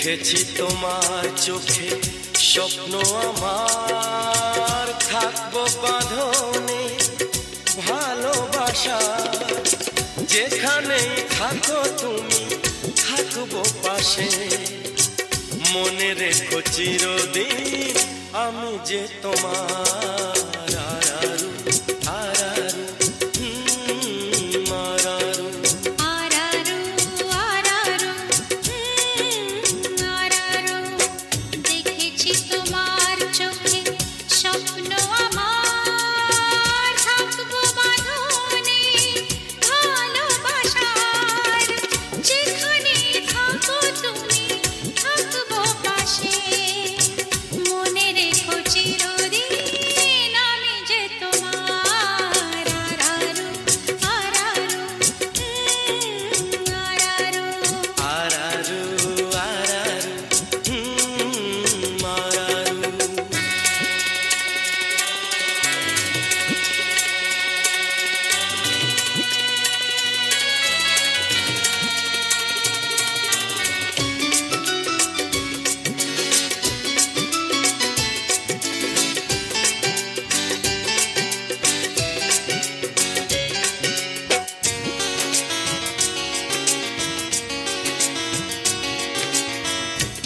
দেখেছি তোমার চোখে স্বপ্ন আমার, থাকবো বাঁধনে ভালোবাসা, যেখানেই থাকো তুমি থাকবো পাশে, মনে রেখো চিরদিন আমি যে তোমার। আরারু আরারু আরারু আরারু আরারু আরারু, দেখেছি তোমার চোখে স্বপ্ন আমার, থাকবো বাঁধনে ভালোবাসার, যেখানে থাকো তুমি থাকবো পাশে, মনে রেখো চিরদিন আমি যে তোমার। আরারু আরারু আরারু আরারু আরারু আরারু।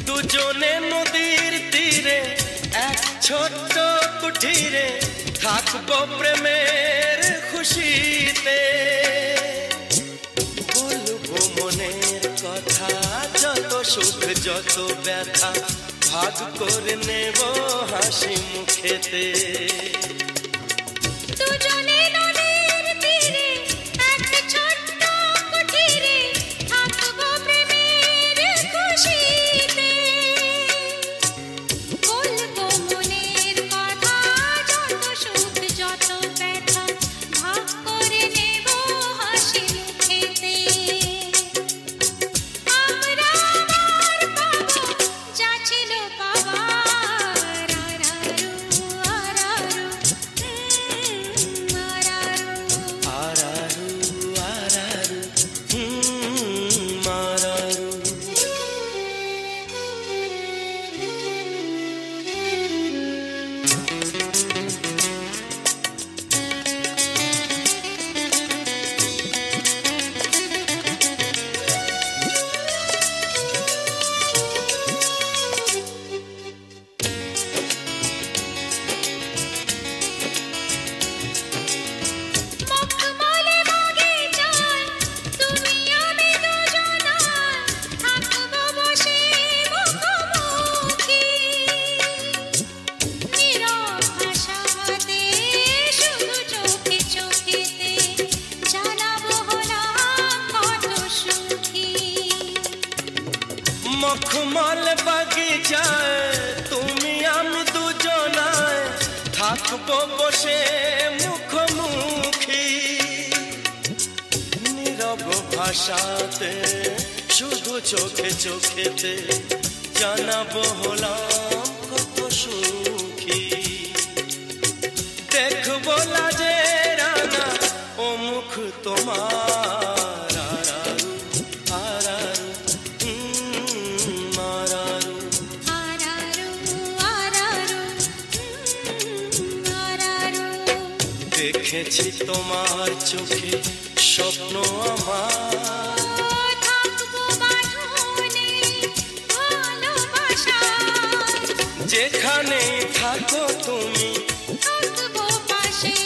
দুজনে নদীর তীরে এক ছোট্ট কুঠিরে থাকবো প্রেমের খুশিতে, বলবো মনের কথা, যত সুখ যত ব্যথা ভাগ করে নেব হাসি মুখেতে। দুজনে নদীর তীরে এক ছোট্ট কুঠিরে থাকবো প্রেমের খুশিতে, বলবো মনের কথা, যত সুখ যত ব্যথা ভাগ করে নেব হাসি মুখেতে। আমরা আবার পাবো যা ছিল পাবার। আরারু আরারু আরারু আরারু আরারু আরারু। মখমলে বাগিচায় তুমি আমি দুজনায় থাকবো বসে মুখোমুখি, নীরব ভাষাতে শুধু চোখে চোখেতে জানাবো হলাম কত সুখী। মখমল বাগিচায় তুমি আমি দুজনায় থাকবো বসে মুখোমুখি, নীরব ভাষাতে শুধু চোখে চোখেতে জানাবো হলাম কত সুখী। দেখবো লাজে রানা ও মুখ তোমার। আরারু আরারু আরারু। আরারু আরারু আরারু, দেখেছি তোমার চোখে স্বপ্ন আমার, থাকবো বাঁধনে ভালোবাসার, যেখানে থাকো তুমি থাকবো পাশে,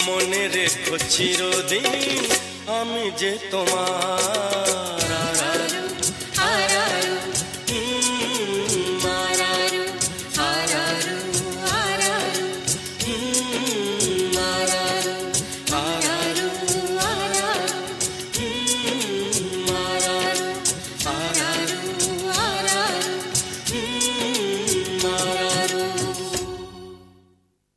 মনে রেখো চিরদিন আমি যে তোমার।